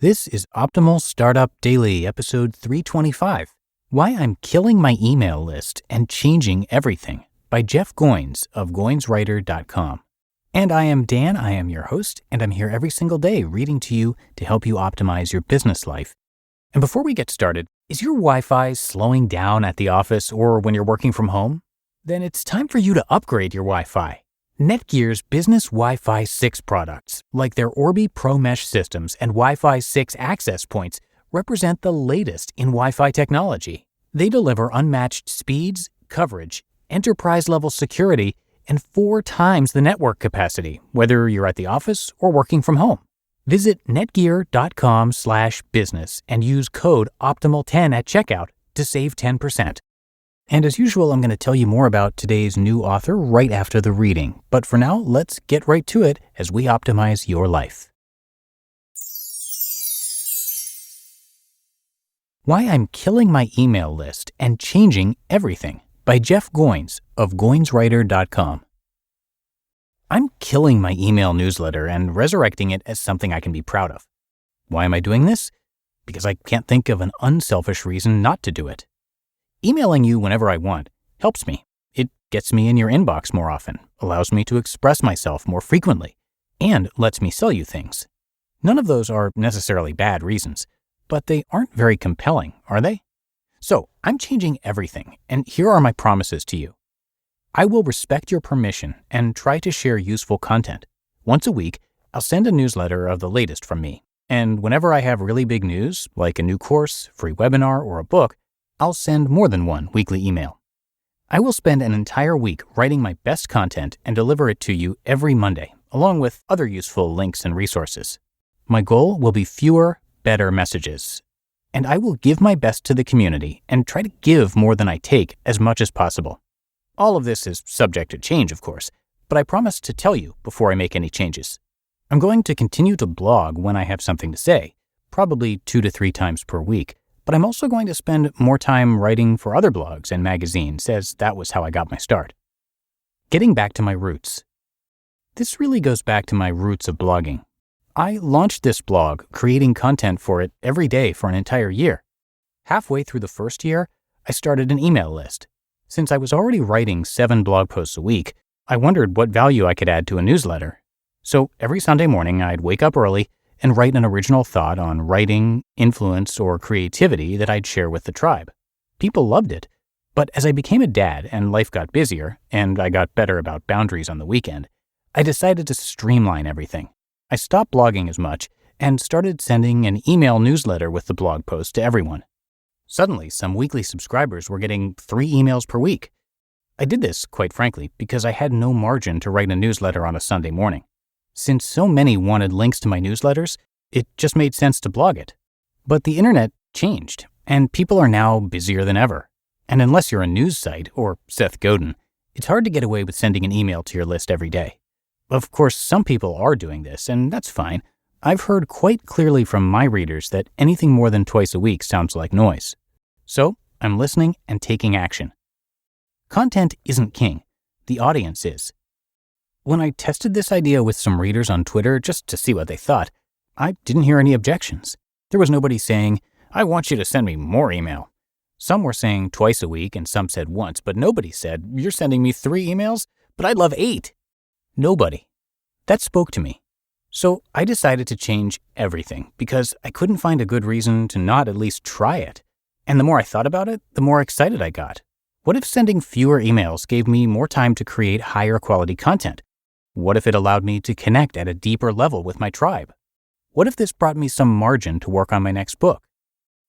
This is Optimal Startup Daily, episode 325, Why I'm Killing My Email List and Changing Everything, by Jeff Goins of goinswriter.com. And I am Dan, I am your host, and I'm here every single day reading to you to help you optimize your business life. And before we get started, is your Wi-Fi slowing down at the office or when you're working from home? Then it's time for you to upgrade your Wi-Fi. Netgear's business Wi-Fi 6 products, like their Orbi Pro Mesh systems and Wi-Fi 6 access points, represent the latest in Wi-Fi technology. They deliver unmatched speeds, coverage, enterprise-level security, and 4 times the network capacity, whether you're at the office or working from home. Visit netgear.com/business and use code OPTIMAL10 at checkout to save 10%. And as usual, I'm going to tell you more about today's new author right after the reading. But for now, let's get right to it as we optimize your life. Why I'm Killing My Email List and Changing Everything, by Jeff Goins of goinswriter.com. I'm killing my email newsletter and resurrecting it as something I can be proud of. Why am I doing this? Because I can't think of an unselfish reason not to do it. Emailing you whenever I want helps me. It gets me in your inbox more often, allows me to express myself more frequently, and lets me sell you things. None of those are necessarily bad reasons, but they aren't very compelling, are they? So I'm changing everything, and here are my promises to you. I will respect your permission and try to share useful content. Once a week, I'll send a newsletter of the latest from me, and whenever I have really big news, like a new course, free webinar, or a book, I'll send more than one weekly email. I will spend an entire week writing my best content and deliver it to you every Monday, along with other useful links and resources. My goal will be fewer, better messages. And I will give my best to the community and try to give more than I take as much as possible. All of this is subject to change, of course, but I promise to tell you before I make any changes. I'm going to continue to blog when I have something to say, probably 2 to 3 times per week, but I'm also going to spend more time writing for other blogs and magazines, as that was how I got my start. Getting back to my roots. This really goes back to my roots of blogging. I launched this blog, creating content for it every day for an entire year. Halfway through the first year, I started an email list. Since I was already writing 7 blog posts a week, I wondered what value I could add to a newsletter. So every Sunday morning, I'd wake up early and write an original thought on writing, influence, or creativity that I'd share with the tribe. People loved it. But as I became a dad and life got busier, and I got better about boundaries on the weekend, I decided to streamline everything. I stopped blogging as much and started sending an email newsletter with the blog post to everyone. Suddenly, some weekly subscribers were getting 3 emails per week. I did this, quite frankly, because I had no margin to write a newsletter on a Sunday morning. Since so many wanted links to my newsletters, it just made sense to blog it. But the internet changed, and people are now busier than ever. And unless you're a news site or Seth Godin, it's hard to get away with sending an email to your list every day. Of course, some people are doing this, and that's fine. I've heard quite clearly from my readers that anything more than twice a week sounds like noise. So I'm listening and taking action. Content isn't king. The audience is. When I tested this idea with some readers on Twitter just to see what they thought, I didn't hear any objections. There was nobody saying, "I want you to send me more email." Some were saying twice a week and some said once, but nobody said, "You're sending me 3 emails, but I'd love 8. Nobody. That spoke to me. So I decided to change everything because I couldn't find a good reason to not at least try it. And the more I thought about it, the more excited I got. What if sending fewer emails gave me more time to create higher quality content? What if it allowed me to connect at a deeper level with my tribe? What if this brought me some margin to work on my next book?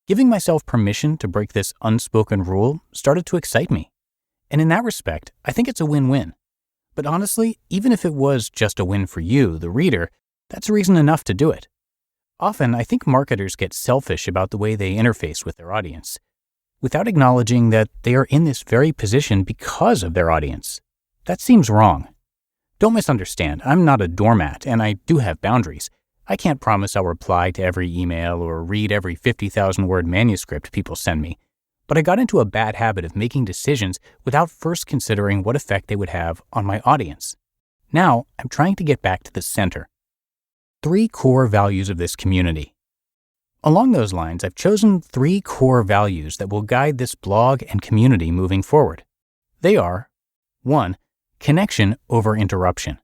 Giving myself permission to break this unspoken rule started to excite me. And in that respect, I think it's a win-win. But honestly, even if it was just a win for you, the reader, that's reason enough to do it. Often, I think marketers get selfish about the way they interface with their audience, without acknowledging that they are in this very position because of their audience. That seems wrong. Don't misunderstand, I'm not a doormat, and I do have boundaries. I can't promise I'll reply to every email or read every 50,000-word manuscript people send me, but I got into a bad habit of making decisions without first considering what effect they would have on my audience. Now, I'm trying to get back to the center. 3 core values of this community. Along those lines, I've chosen 3 core values that will guide this blog and community moving forward. They are: 1. Connection over interruption.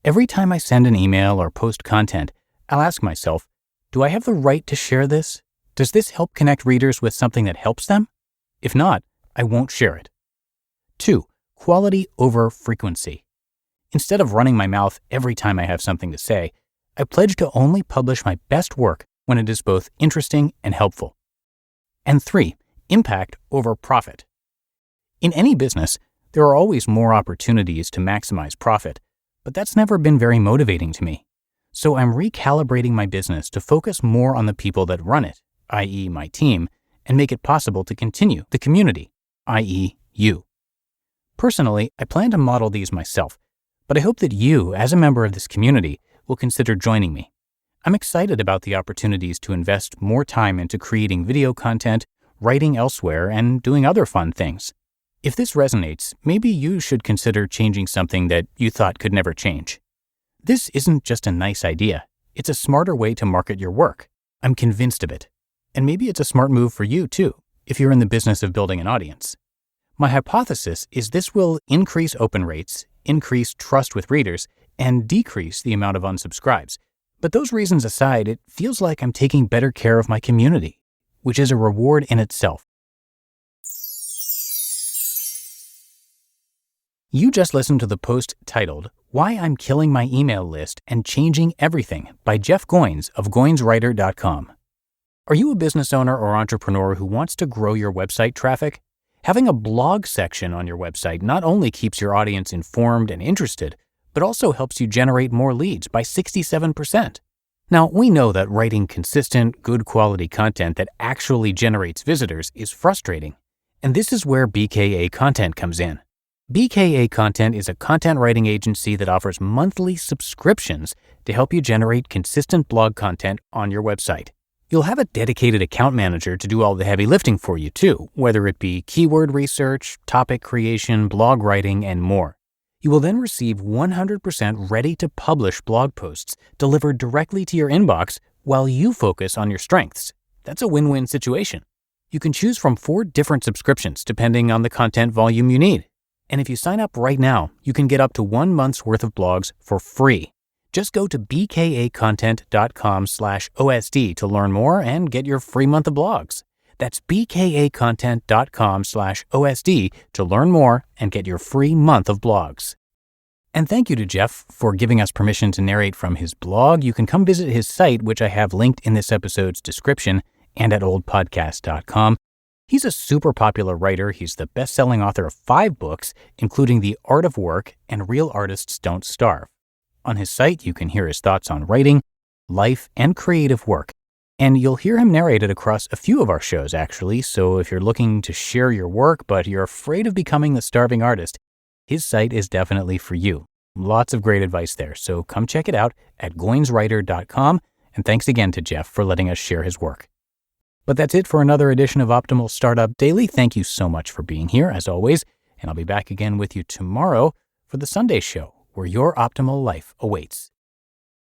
Every time I send an email or post content, I'll ask myself, do I have the right to share this? Does this help connect readers with something that helps them? If not, I won't share it. 2. Quality over frequency. Instead of running my mouth every time I have something to say, I pledge to only publish my best work when it is both interesting and helpful. And 3. Impact over profit. In any business, there are always more opportunities to maximize profit, but that's never been very motivating to me. So I'm recalibrating my business to focus more on the people that run it, i.e. my team, and make it possible to continue the community, i.e. you. Personally, I plan to model these myself, but I hope that you, as a member of this community, will consider joining me. I'm excited about the opportunities to invest more time into creating video content, writing elsewhere, and doing other fun things. If this resonates, maybe you should consider changing something that you thought could never change. This isn't just a nice idea. It's a smarter way to market your work. I'm convinced of it. And maybe it's a smart move for you, too, if you're in the business of building an audience. My hypothesis is this will increase open rates, increase trust with readers, and decrease the amount of unsubscribes. But those reasons aside, it feels like I'm taking better care of my community, which is a reward in itself. You just listened to the post titled, Why I'm Killing My Email List and Changing Everything by Jeff Goins of GoinsWriter.com. Are you a business owner or entrepreneur who wants to grow your website traffic? Having a blog section on your website not only keeps your audience informed and interested, but also helps you generate more leads by 67%. Now, we know that writing consistent, good quality content that actually generates visitors is frustrating, and this is where BKA Content comes in. BKA Content is a content writing agency that offers monthly subscriptions to help you generate consistent blog content on your website. You'll have a dedicated account manager to do all the heavy lifting for you too, whether it be keyword research, topic creation, blog writing, and more. You will then receive 100% ready-to-publish blog posts delivered directly to your inbox while you focus on your strengths. That's a win-win situation. You can choose from 4 different subscriptions depending on the content volume you need. And if you sign up right now, you can get up to 1 month's worth of blogs for free. Just go to bkacontent.com/OSD to learn more and get your free month of blogs. That's bkacontent.com/OSD to learn more and get your free month of blogs. And thank you to Jeff for giving us permission to narrate from his blog. You can come visit his site, which I have linked in this episode's description and at oldpodcast.com. He's a super popular writer. He's the best-selling author of 5 books, including The Art of Work and Real Artists Don't Starve. On his site, you can hear his thoughts on writing, life, and creative work. And you'll hear him narrate it across a few of our shows, actually, so if you're looking to share your work but you're afraid of becoming the starving artist, his site is definitely for you. Lots of great advice there, so come check it out at goinswriter.com, and thanks again to Jeff for letting us share his work. But that's it for another edition of Optimal Startup Daily. Thank you so much for being here, as always, and I'll be back again with you tomorrow for the Sunday show, where your optimal life awaits.